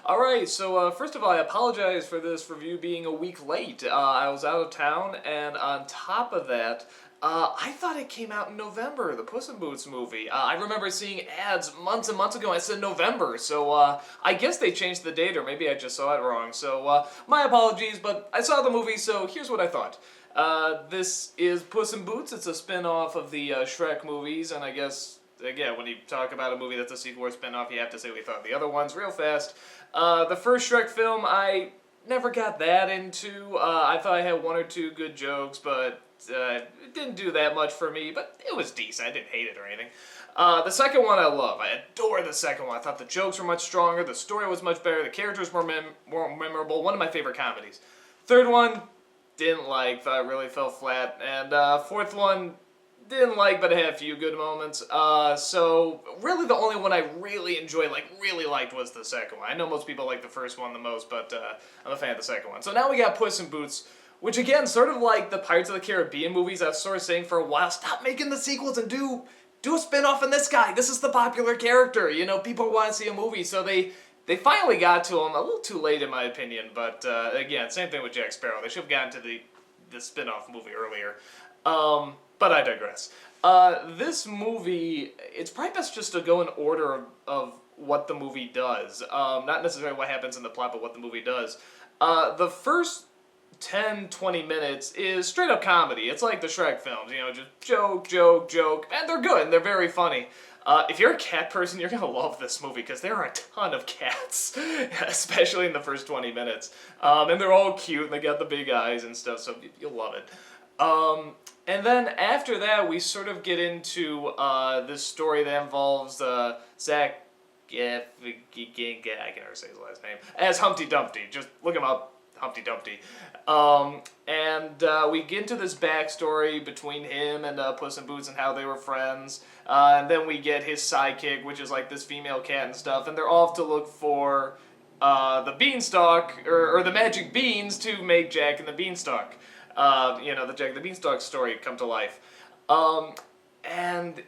Alright, so first of all, I apologize for this review being a week late. I was out of town, and on top of that, I thought it came out in November, the Puss in Boots movie. I remember seeing ads months and months ago, and it said November, so I guess they changed the date, or maybe I just saw it wrong. So my apologies, but I saw the movie, so here's what I thought. This is Puss in Boots. It's a spin-off of the Shrek movies, and I guess, again, when you talk about a movie that's a sequel or spin-off, you have to say we thought the other ones real fast. The first Shrek film, I never got that into. I thought I had one or two good jokes, but it didn't do that much for me, but it was decent. I didn't hate it or anything. The second one I love. I adore the second one. I thought the jokes were much stronger, the story was much better, the characters were more memorable, one of my favorite comedies. Third one, didn't like, thought it really fell flat, and fourth one, didn't like, but it had a few good moments. So really the only one I really enjoyed, really liked, was the second one. I know most people like the first one the most, but I'm a fan of the second one. So now we got Puss in Boots, which again, sort of like the Pirates of the Caribbean movies, I was sort of saying for a while, stop making the sequels and do a spin-off on this guy. This is the popular character. You know, people want to see a movie, so they finally got to him, a little too late in my opinion, but again, same thing with Jack Sparrow. They should have gotten to the spin-off movie earlier. But I digress. This movie, it's probably best just to go in order of what the movie does. Not necessarily what happens in the plot, but what the movie does. The first 10, 20 minutes is straight up comedy. It's like the Shrek films, you know, just joke, joke, joke, and they're good, and they're very funny. If you're a cat person, you're gonna love this movie, because there are a ton of cats, especially in the first 20 minutes. And they're all cute, and they got the big eyes and stuff, so you'll love it. And then after that, we sort of get into this story that involves Zach, I can never say his last name, as Humpty Dumpty. Just look him up, Humpty Dumpty. And we get into this backstory between him and Puss in Boots and how they were friends. And then we get his sidekick, which is like this female cat and stuff, and they're off to look for the beanstalk, or the magic beans to make Jack and the Beanstalk. You know, the Jack the Beanstalk story come to life. And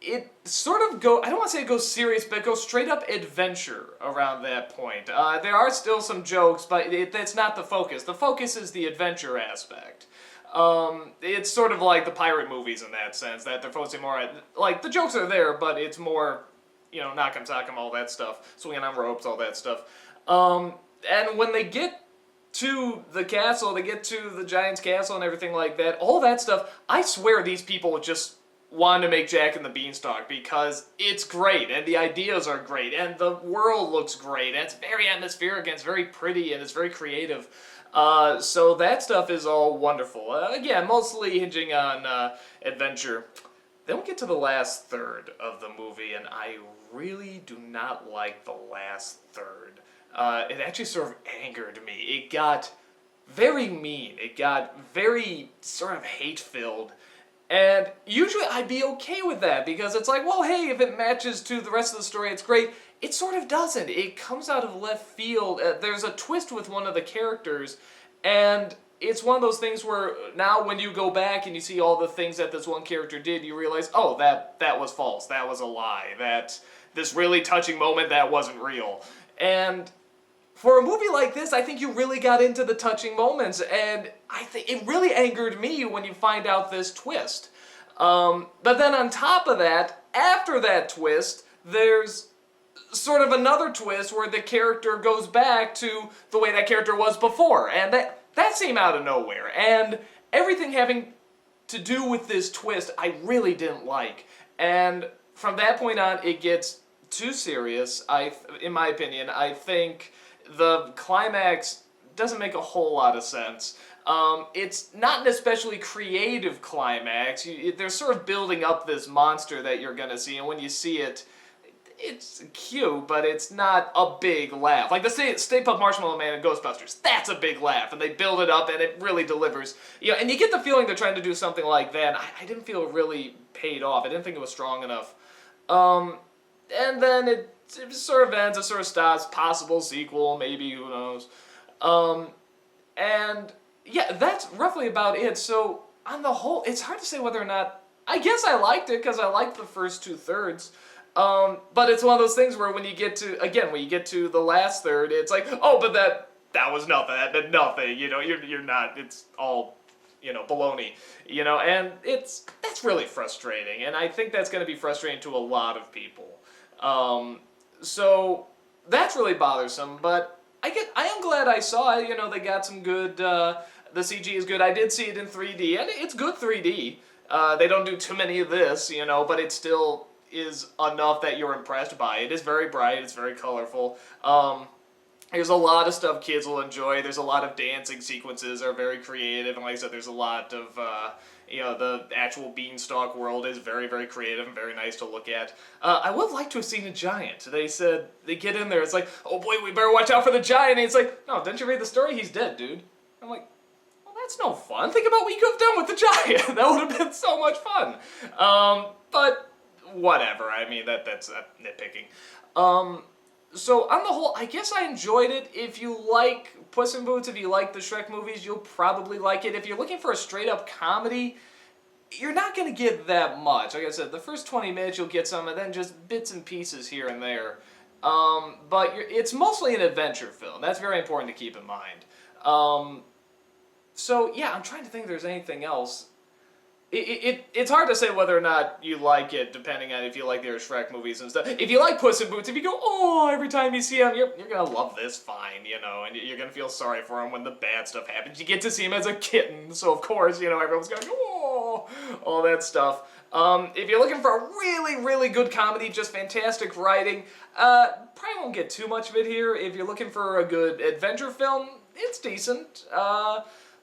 it sort of I don't want to say it goes serious, but it goes straight up adventure around that point. There are still some jokes, but that's not the focus. The focus is the adventure aspect. It's sort of like the pirate movies in that sense, that they're focusing more at, like, the jokes are there, but it's more, you know, knock 'em, sock 'em, all that stuff, swinging on ropes, all that stuff. And when they get to the castle, they get to the giant's castle and everything like that, all that stuff, I swear these people just wanted to make Jack and the Beanstalk because it's great, and the ideas are great, and the world looks great, and it's very atmospheric, and it's very pretty, and it's very creative. So that stuff is all wonderful. Again, mostly hinging on adventure. Then we get to the last third of the movie, and I really do not like the last third. It actually sort of angered me. It got very mean. It got very sort of hate-filled. And usually I'd be okay with that, because it's like, well, hey, if it matches to the rest of the story, it's great. It sort of doesn't. It comes out of left field. There's a twist with one of the characters, and it's one of those things where now when you go back and you see all the things that this one character did, you realize, oh, that was false. That was a lie. That this really touching moment, that wasn't real. And for a movie like this, I think you really got into the touching moments, and I think it really angered me when you find out this twist. But then on top of that, after that twist, there's sort of another twist where the character goes back to the way that character was before, and that seemed out of nowhere. And everything having to do with this twist, I really didn't like. And from that point on, it gets too serious, in my opinion. I think the climax doesn't make a whole lot of sense. It's not an especially creative climax. They're sort of building up this monster that you're gonna see, and when you see it, it's cute, but it's not a big laugh. Like the Stay Puft Marshmallow Man in Ghostbusters, that's a big laugh, and they build it up, and it really delivers. You know, and you get the feeling they're trying to do something like that. I didn't feel it really paid off. I didn't think it was strong enough. And then it sort of ends, it sort of stops, possible sequel, maybe, who knows. And yeah, that's roughly about it. So on the whole, it's hard to say whether or not, I guess I liked it, because I liked the first two-thirds. But it's one of those things where when you get to the last third, it's like, oh, but that was nothing. That meant nothing. You're not. It's all, baloney. And that's really frustrating. And I think that's going to be frustrating to a lot of people. So that's really bothersome. But I am glad I saw it. They got some good. The CG is good. I did see it in 3D, and it's good 3D. They don't do too many of this, but it still is enough that you're impressed by it. It's very bright, it's very colorful. There's a lot of stuff kids will enjoy. There's a lot of dancing sequences that are very creative, and like I said, there's a lot of, the actual Beanstalk world is very, very creative and very nice to look at. I would like to have seen a giant. They said, they get in there, it's like, oh boy, we better watch out for the giant, and it's like, no, didn't you read the story? He's dead, dude. I'm like, that's no fun. Think about what you could have done with the giant. That would have been so much fun. But whatever. I mean, that's nitpicking. So on the whole, I guess I enjoyed it. If you like Puss in Boots, if you like the Shrek movies, you'll probably like it. If you're looking for a straight-up comedy, you're not going to get that much. Like I said, the first 20 minutes you'll get some, and then just bits and pieces here and there. But it's mostly an adventure film. That's very important to keep in mind. So, yeah, I'm trying to think if there's anything else. It's hard to say whether or not you like it, depending on if you like the other Shrek movies and stuff. If you like Puss in Boots, if you go, oh, every time you see him, you're going to love this fine, and you're going to feel sorry for him when the bad stuff happens. You get to see him as a kitten, so of course, everyone's going to go, oh, all that stuff. If you're looking for a really, really good comedy, just fantastic writing, probably won't get too much of it here. If you're looking for a good adventure film, it's decent.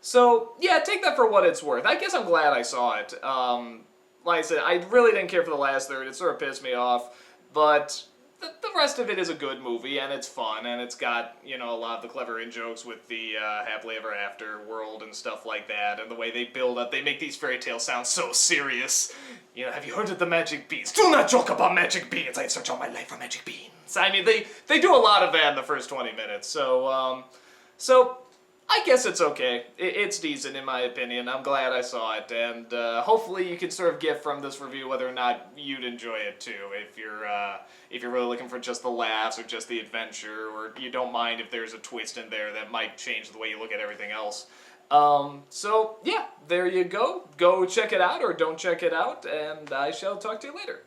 So, yeah, take that for what it's worth. I guess I'm glad I saw it. Like I said, I really didn't care for the last third. It sort of pissed me off. But the rest of it is a good movie, and it's fun, and it's got, a lot of the clever in-jokes with the happily ever after world and stuff like that, and the way they build up. They make these fairy tales sound so serious. Have you heard of the magic beans? Do not joke about magic beans! I'd search all my life for magic beans. I mean, they do a lot of that in the first 20 minutes, so I guess it's okay. It's decent in my opinion. I'm glad I saw it, and hopefully you can sort of get from this review whether or not you'd enjoy it too. If you're really looking for just the laughs or just the adventure, or you don't mind if there's a twist in there that might change the way you look at everything else. So yeah, there you go. Go check it out or don't check it out, and I shall talk to you later.